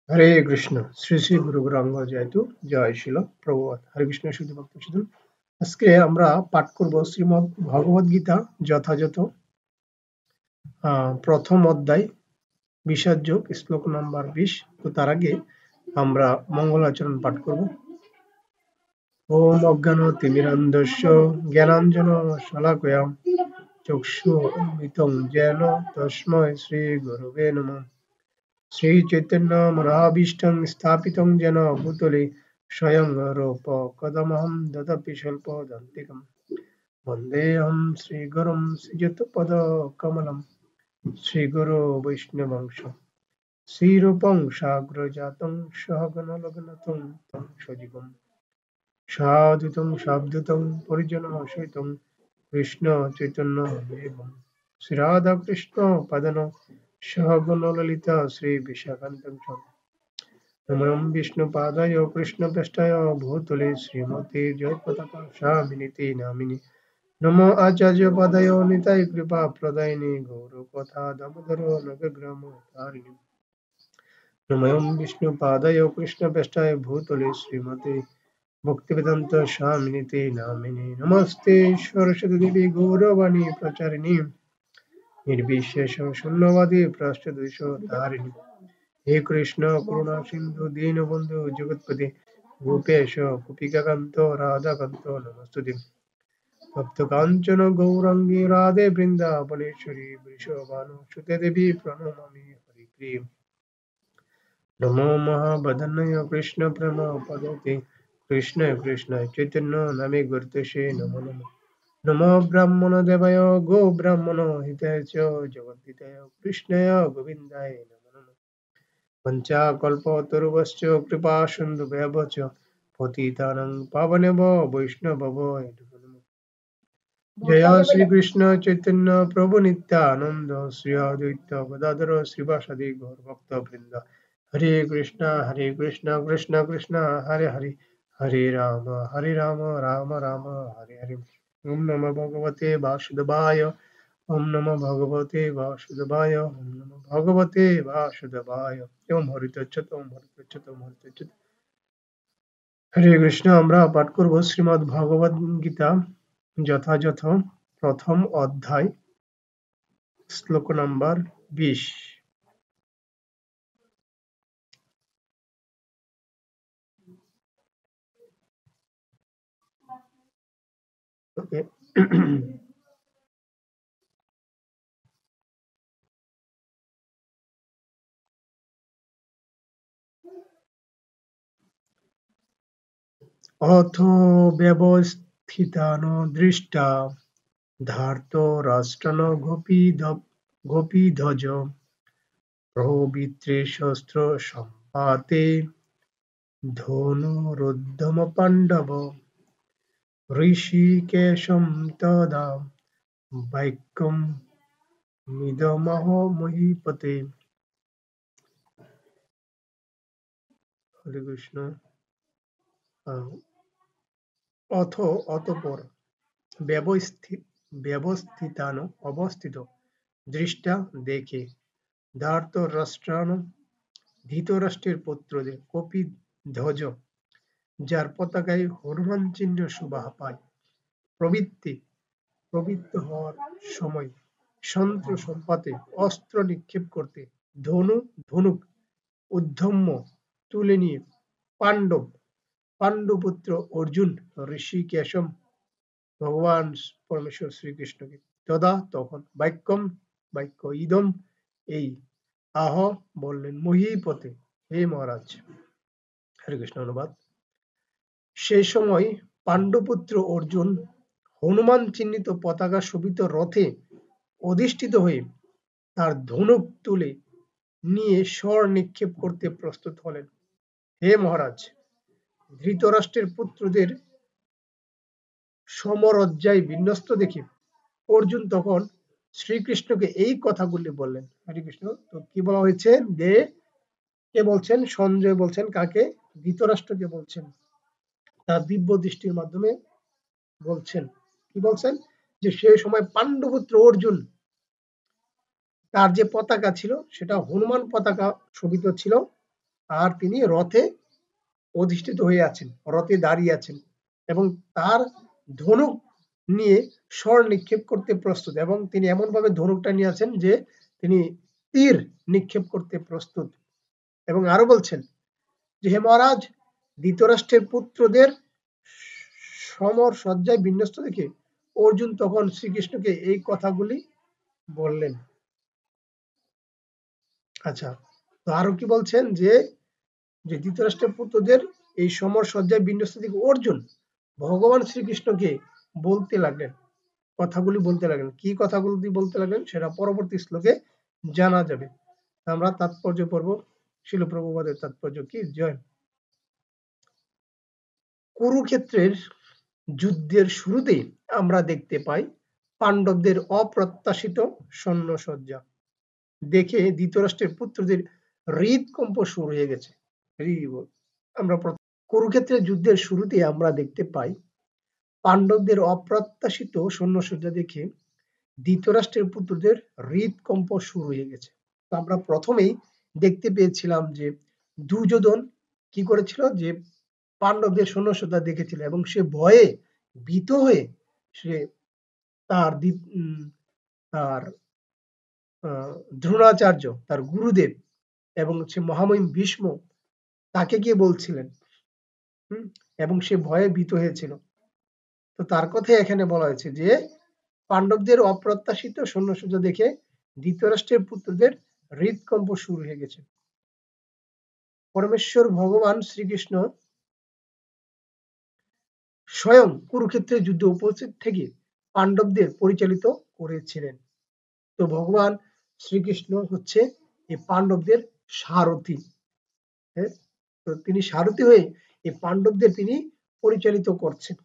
হরে কৃষ্ণ। শ্রী শ্রী গুরু গৌরাঙ্গ জয়তু। জয় শিল প্রভুপাদ। হরে কৃষ্ণ শুধু ভক্ত শুধু। আজকে আমরা পাঠ করব শ্রীমদ্ ভগবদ গীতা যথাযথ প্রথম অধ্যায় বিষাদ যোগ শ্লোক নাম্বার 20। তো তার আগে আমরা মঙ্গলাচরণ পাঠ করব। ওম অজ্ঞান তিমিরান্ধস্য জ্ঞানাঞ্জন শলাকয়া চক্ষুর্মিলিতং যেন তস্মৈ শ্রী গুরবে নমঃ। শ্রী চৈতন্য মনোভীষ্টং স্থাপিতং যেন ভূতলে স্বয়ং রূপ কদমহং দদপি স্বল্পদন্তিকম বন্দেহং শ্রীগুরুং শ্রীযুতপদকমলম শ্রীগুরু বৈষ্ণবংশ শ্রীরূপং সাগ্রজাতং সহগণলগ্নতং তং সজীবম সাদূতং সাবধূতং পরিজনসহিতং কৃষ্ণ চৈতন্য দেবম শ্রীরাধা কৃষ্ণ পদন সহগণললিতা শ্রী বিশাখান্তং চ নমঃ বিষ্ণুপাদায় কৃষ্ণপৃষ্ঠায় ভূতলে শ্রীমতে জয়পতাকা স্বামিনিতে নামিনি নমো আচার্যপদায় নিতাই কৃপা প্রদায়িনী গৌরকথা দামোদর নগরগ্রাম তারিণী নমঃ বিষ্ণুপাদায় কৃষ্ণপৃষ্ঠায় ভূতলে শ্রীমতে ভক্তিবেদান্ত স্বামিনিতে নামিনি নমস্তে সরস্বতী দেবী গৌরবাণী প্রচারিণী নির্বিশেষ শূন্যবাদী প্রশ্চদেশ তারিণী হে কৃষ্ণ করুণা সিন্ধু দীনবন্ধু জগৎপতি গোপেশ গোপিকাকান্ত রাধাকান্ত নমস্তুতে ভক্ত কাঞ্চন গৌরাঙ্গী রাধে বৃন্দাবনেশ্বরী বৃষভানুসুতে দেবী প্রণমামি হরিপ্রিয় নমো মহাবদনায় কৃষ্ণ প্রেম পদতে কৃষ্ণ কৃষ্ণ চৈতন্য নামে গর্তসে নমো নমঃ নমো ব্রাহ্মণ দেবায় গো ব্রাহ্মণ হিতায় চ জগদ্ধিতায় কৃষ্ণায় গোবিন্দায় নমো নমঃ পঞ্চাকল্পতরুশ্চ কৃপা সিন্ধুভ্যেব চ পতিতানাং পাবনেভ্য বৈষ্ণবেভ্যো নমো নমঃ। জয় শ্রীকৃষ্ণ চৈতন্য প্রভু নিত্যানন্দ শ্রী অদ্বৈত গদাধর শ্রীবাসাদি গৌর ভক্ত বৃন্দ হরে কৃষ্ণ কৃষ্ণ কৃষ্ণ হরে হরে হরে রাম রাম রাম হরে হরে। ওম নমো ভগবতে বাসুদেবায় ওম নমো ভগবতে বাসুদেবায় ওম নমো ভগবতে বাসুদেবায় ওম হরিতচ্ছত ওম হরিতচ্ছত ওম হরিতচ্ছত। হরে কৃষ্ণ। আমরা পাঠ করব শ্রীমদ্ ভগবদ গীতা যথাযথ প্রথম অধ্যায় শ্লোক নাম্বার 20। ওকে। অথ ব্যবস্থিতান দৃষ্টা ধার্ত রাষ্ট্রন গোপীধ্বজ প্রবৃত্রে শস্ত্র সম্পাতে ধনুরুদ্ধম পাণ্ডব ঋষিকেশম তদা বাক্যম মিদমহ মহীপতে। হরে কৃষ্ণ। অথ অতঃপর ব্যবস্থিতান অবস্থিত দৃষ্টা দেখে ধার্তরাষ্ট্রান ধৃতরাষ্ট্রের পুত্রদের কপিধ্বজ যার পতাকায় হনুমান চিহ্ন শোভা পায় প্রবৃত্ত হওয়ার সময় সন্ত্র সম্পাতে অস্ত্র নিক্ষেপ করতে ধনুক উদ্ধম্য তুলে নিয়ে পাণ্ডুপুত্র অর্জুন ঋষিকেশম ভগবান পরমেশ্বর শ্রীকৃষ্ণকে তদা তখন বাক্য ইদম এই আহ বললেন মহীপতে হে মহারাজ। হরে কৃষ্ণ। অনুবাদ। সেই সময় পাণ্ডুপুত্র অর্জুন হনুমান চিহ্নিত পতাকা শোভিত রথে অধিষ্ঠিত হয়ে তার ধনুক তুলে নিয়ে স্বর নিক্ষেপ করতে প্রস্তুত হলেন। হে মহারাজ, ধৃতরাষ্ট্রের পুত্রদের সমরজ্জায় বিন্যস্ত দেখে অর্জুন তখন শ্রীকৃষ্ণকে এই কথাগুলি বললেন। হরে কৃষ্ণ। তো কি বলা হয়েছে যে কে বলছেন? সঞ্জয় বলছেন। কাকে? ধৃতরাষ্ট্রকে বলছেন। তার দিব্য দৃষ্টির মাধ্যমে বলছেন। কি বলছেন? যে সেই সময় পাণ্ডুপুত্র অর্জুন তার যে পতাকা ছিল সেটা হনুমান পতাকা শোভিত ছিল আর তিনি রথে অধিষ্ঠিত হয়ে আছেন, রথে দাঁড়িয়ে আছেন এবং তার ধনুক নিয়ে স্বর নিক্ষেপ করতে প্রস্তুত, এবং তিনি এমন ভাবে ধনুকটা নিয়ে আছেন যে তিনি তীর নিক্ষেপ করতে প্রস্তুত। এবং আরো বলছেন যে হে মহারাজ, ধৃতরাষ্ট্রের পুত্রদের সমর সজ্জায় বিন্যস্ত দেখে অর্জুন তখন শ্রীকৃষ্ণকে এই কথাগুলি বললেন। আচ্ছা, তো আরো কি বলছেন যে ধৃতরাষ্ট্রের পুত্রদের এই সমর সজ্জায় বিন্যস্ত দেখে অর্জুন ভগবান শ্রীকৃষ্ণকে বলতে লাগলেন, কথাগুলি বলতে লাগলেন। কি কথাগুলি বলতে লাগলেন সেটা পরবর্তী শ্লোকে জানা যাবে। আমরা তাৎপর্য পড়ব। শিল প্রভুপাদের তাৎপর্য কি জয়। কুরুক্ষেত্রের যুদ্ধের শুরুতেই আমরা দেখতে পাই পাণ্ডবদের অপ্রত্যাশিত সৈন্যসজ্জা দেখে ধৃতরাষ্ট্রের পুত্রদের হৃদকম্প শুরু হয়ে গেছে। আমরা কুরুক্ষেত্রের যুদ্ধের শুরুতে আমরা দেখতে পাই পাণ্ডবদের অপ্রত্যাশিত সৈন্যসজ্জা দেখে ধৃতরাষ্ট্রের পুত্রদের হৃদকম্প শুরু হয়ে গেছে। তো আমরা প্রথমেই দেখতে পেয়েছিলাম যে দুর্যোধন কি করেছিল, যে পাণ্ডবদের সৈন্যসজ্জা দেখেছিল এবং সে ভয়ে ভীত হয়ে সে তার তার দ্রোণাচার্য, তার গুরুদেব এবং সে মহামহিম ভীষ্ম তাকে গিয়ে বলছিলেন, এবং সে ভয়ে ভীত হয়েছিল। তো তার কথাই এখানে বলা হয়েছে যে পাণ্ডবদের অপ্রত্যাশিত সৈন্যসজ্জা দেখে ধৃতরাষ্ট্রের পুত্রদের হৃদকম্প শুরু হয়ে গেছে। পরমেশ্বর ভগবান শ্রীকৃষ্ণ স্বয়ং কুরুক্ষেত্রের যুদ্ধে উপস্থিত থেকে পাণ্ডবদের পরিচালিত করেছিলেন। তো ভগবান শ্রীকৃষ্ণ হচ্ছে এই পাণ্ডবদের সারথি। হ্যাঁ, তো তিনি সারথি হয়ে এই পাণ্ডবদের তিনি পরিচালিত করছেন।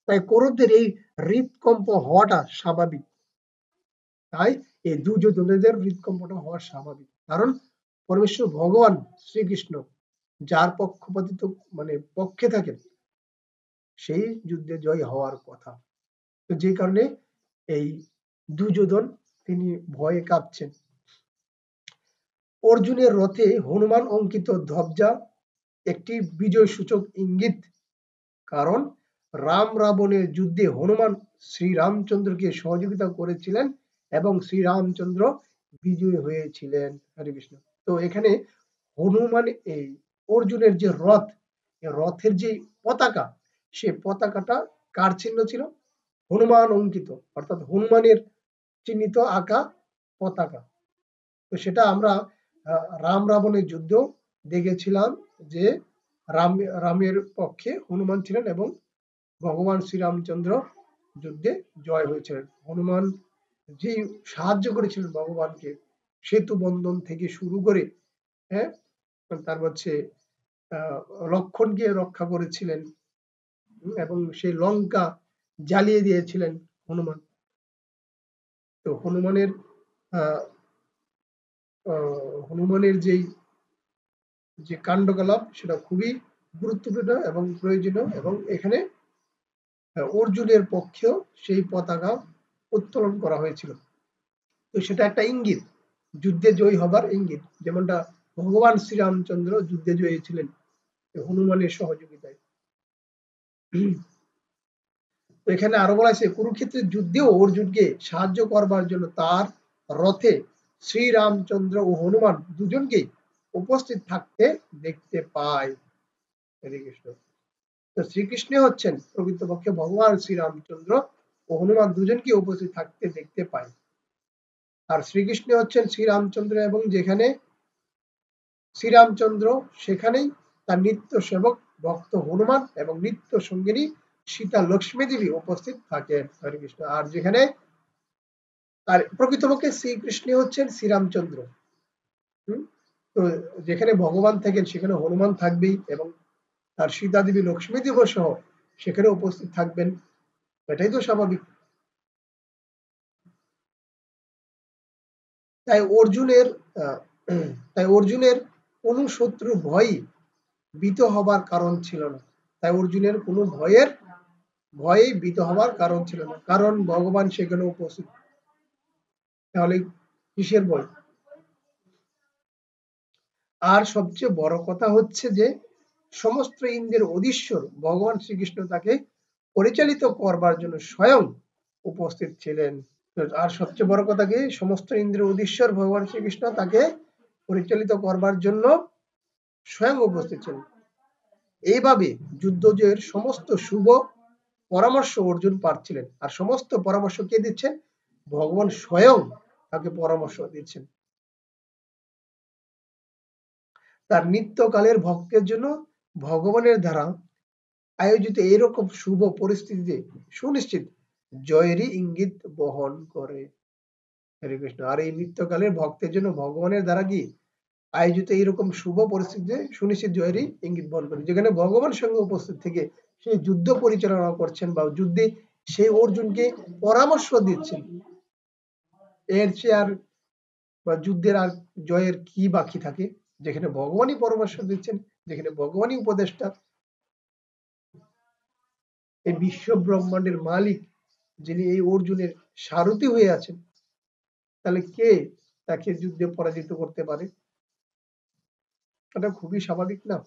তাই কৌরবদের এই হৃদকম্প হওয়াটা স্বাভাবিক। তাই এই দুর্যোধনদের হৃদকম্পটা হওয়া স্বাভাবিক, কারণ পরমেশ্বর ভগবান শ্রীকৃষ্ণ যার পক্ষপাতিত্ব মানে পক্ষে থাকেন সেই যুদ্ধে জয় হওয়ার কথা। তো যে কারণে এই দুর্যোধন তিনি ভয়ে কাঁপছেন। অর্জুনের রথে হনুমান অঙ্কিত ধ্বজা একটি বিজয় সূচক ইঙ্গিত, কারণ রাম রাবণের যুদ্ধে হনুমান শ্রীরামচন্দ্রকে সহযোগিতা করেছিলেন এবং শ্রীরামচন্দ্র বিজয়ী হয়েছিলেন। হরে কৃষ্ণ। তো এখানে হনুমান এই অর্জুনের যে রথ, রথের যে পতাকা, সে পতাকাটা কার চিহ্ন ছিল? হনুমান অঙ্কিত, অর্থাৎ হনুমানের চিহ্নিত আঁকা পতাকা। তো সেটা আমরা রাম রাবণের যুদ্ধ দেখেছিলাম যে রামের পক্ষে হনুমান ছিলেন এবং ভগবান শ্রীরামচন্দ্র যুদ্ধে জয় হয়েছিলেন। হনুমান যে সাহায্য করেছিলেন ভগবানকে সেতু বন্ধন থেকে শুরু করে, হ্যাঁ, তারপর হচ্ছে লক্ষণকে রক্ষা করেছিলেন এবং সেই লঙ্কা জ্বালিয়ে দিয়েছিলেন হনুমান। তো হনুমানের যে কাণ্ডকলাপ সেটা খুবই গুরুত্বপূর্ণ এবং প্রয়োজনীয়, এবং এখানে অর্জুনের পক্ষেও সেই পতাকা উত্তোলন করা হয়েছিল। তো সেটা একটা ইঙ্গিত, যুদ্ধে জয়ী হবার ইঙ্গিত, যেমনটা ভগবান শ্রীরামচন্দ্র যুদ্ধে জয়ী ছিলেন হনুমানের সহযোগিতায়। তো এখানে আরো বলা হয়েছে কুরুক্ষেত্রের যুদ্ধেও অর্জুনকে সাহায্য করবার জন্য তার রথে শ্রীরামচন্দ্র ও হনুমান দুজনকেই উপস্থিত থাকতে দেখতে পায়। হরে কৃষ্ণ। তো শ্রীকৃষ্ণ হচ্ছেন প্রকৃতপক্ষে ভগবান শ্রীরামচন্দ্র ও হনুমান দুজনকে উপস্থিত থাকতে দেখতে পায়। আর শ্রীকৃষ্ণ হচ্ছেন শ্রীরামচন্দ্র, এবং যেখানে শ্রীরামচন্দ্র সেখানেই তার নিত্য সেবক ভক্ত হনুমান এবং নিত্য সঙ্গিনী সীতা লক্ষ্মী দেবী উপস্থিত থাকেন। হরে কৃষ্ণ। আর যেখানে আর প্রকৃতপক্ষে শ্রীকৃষ্ণ হচ্ছেন শ্রীরামচন্দ্র। তো যেখানে ভগবান থাকেন সেখানে হনুমান থাকবেই, এবং তার সীতা দেবী লক্ষ্মী দেবী সহ সেখানে উপস্থিত থাকবেন, এটাই তো স্বাভাবিক। তাই অর্জুনের কোন শত্রু ভয় ভীত হবার কারণ ছিল না। তাই অর্জুনের কোনো ভয়ে ভীত হবার কারণ ছিল না, কারণ ভগবান সেখানে উপস্থিত। তাহলে কিসের ভয়? আর সবচেয়ে বড় কথা হচ্ছে যে সমস্ত ইন্দ্রের অধীশ্বর ভগবান শ্রীকৃষ্ণ তাকে পরিচালিত করবার জন্য স্বয়ং উপস্থিত ছিলেন। আর সবচেয়ে বড় কথা কি, সমস্ত ইন্দ্রের অধীশ্বর ভগবান শ্রীকৃষ্ণ তাকে পরিচালিত করবার জন্য স্বয়ং উপস্থিত ছিলেন। এইভাবে যুদ্ধ জয়ের সমস্ত শুভ পরামর্শ অর্জুন পাচ্ছিলেন। আর সমস্ত পরামর্শ কে দিচ্ছেন? ভগবান স্বয়ং তাকে পরামর্শ দিচ্ছেন। তার নিত্যকালের ভক্তের জন্য ভগবানের দ্বারা আয়োজিত এরকম শুভ পরিস্থিতিতে সুনিশ্চিত জয়েরই ইঙ্গিত বহন করে। হরে কৃষ্ণ। আর এই নিত্যকালের ভক্তের জন্য ভগবানের দ্বারা কি আয়োজিত এইরকম শুভ পরিস্থিতিতে সুনিশ্চিত জয়েরই ইঙ্গিত বহন করে, যেখানে ভগবান সঙ্গে উপস্থিত থেকে সেই যুদ্ধ পরিচালনা করছেন বা যুদ্ধে সেই অর্জুনকে পরামর্শ দিচ্ছেন। এর চেয়ে আর বা যুদ্ধের আর জয়ের কি বাকি থাকে, যেখানে ভগবানই পরামর্শ দিচ্ছেন, যেখানে ভগবানই উপদেষ্টা, এই বিশ্ব ব্রহ্মাণ্ডের মালিক যিনি এই অর্জুনের সারথি হয়ে আছেন, তাহলে কে তাকে যুদ্ধে পরাজিত করতে পারে? এটা খুবই স্বাভাবিক না?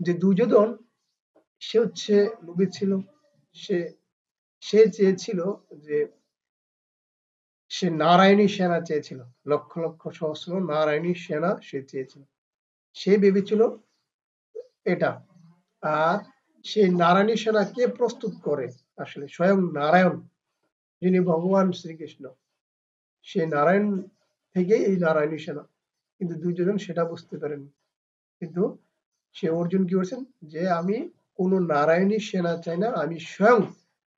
যে দুর্যোধন সে হচ্ছে লোভী ছিল, সে চেয়েছিল যে সে নারায়ণী সেনা চেয়েছিল, লক্ষ লক্ষ সহস্র নারায়ণী সেনা সে চেয়েছিল, সে ভেবেছিল এটা। আর সেই নারায়ণী সেনা কে প্রস্তুত করে? আসলে স্বয়ং নারায়ণ, যিনি ভগবান শ্রীকৃষ্ণ, সে নারায়ণ থেকে এই নারায়ণী সেনা। কিন্তু দুর্যোধন সেটা বুঝতে পারেনি। কিন্তু সে অর্জুন কি করছেন, যে আমি কোনো নারায়ণী সেনা চাই না, আমি স্বয়ং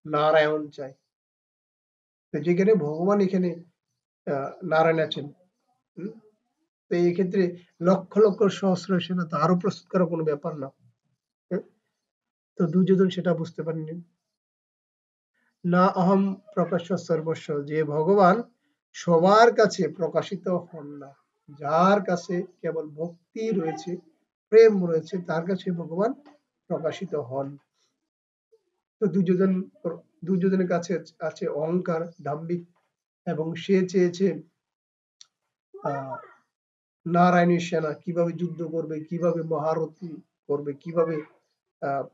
নারায়ণ চাই। তো যেখানে ভগবান এখানে নারায়ণ আছেন, তো এই ক্ষেত্রে লক্ষ লক্ষ সহস্র সেনা তো আরো প্রস্তুত করার কোনো ব্যাপার না। তো দুর্যোধন সেটা বুঝতে পারেনি। না অহম প্রকাশ্য সর্বস্ব, যে ভগবান সবার কাছে প্রকাশিত হন না, যার কাছে কেবল ভক্তি রয়েছে, প্রেম রয়েছে, তার কাছে ভগবান প্রকাশিত হন। তো দুর্যোধনের কাছে আছে অহংকার, দাম্ভিক, এবং সে চেয়েছে নারায়ণী সেনা কিভাবে যুদ্ধ করবে, কিভাবে মহারথী করবে, কিভাবে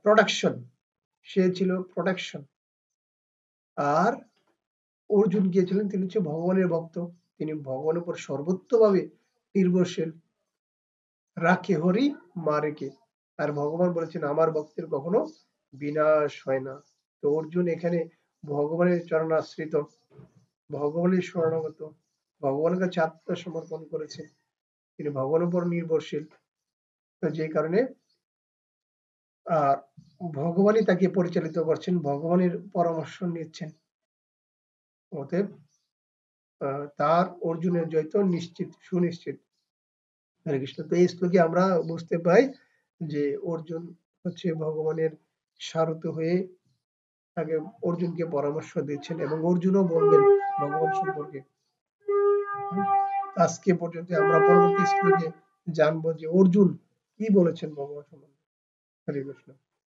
প্রোডাকশন, সে ছিল প্রোডাকশন। আর অর্জুন গিয়েছিলেন, তিনি হচ্ছে ভগবানের ভক্ত, তিনি ভগবানের উপর সর্বোত্তভাবে নির্ভরশীল, রাখে হরি মারেকে। আর ভগবান বলেছেন আমার ভক্তের কখনো বিনাশ হয় না। তো অর্জুন এখানে ভগবানের চরণাশ্রিত, ভগবানের শরণাগত, ভগবানের কাছে আত্মসমর্পণ করেছে, তিনি ভগবানের উপর নির্ভরশীল। তো যে কারণে ভগবানই তাকে পরিচালিত করছেন, ভগবানের পরামর্শ নিচ্ছেন। অতএব তার অর্জুনের জয় তো নিশ্চিত, সুনিশ্চিত। হরে কৃষ্ণ। তো এই শ্লোকে আমরা বুঝতে পাই যে অর্জুন হচ্ছে ভগবানের সারথি হয়ে তাকে অর্জুনকে পরামর্শ দিচ্ছেন, এবং অর্জুনও বলবেন ভগবান সম্পর্কে। আজকে পর্যন্ত আমরা পরবর্তী শ্লোকে জানবো যে অর্জুন কি বলেছেন ভগবান সম্বন্ধে। হরে কৃষ্ণ।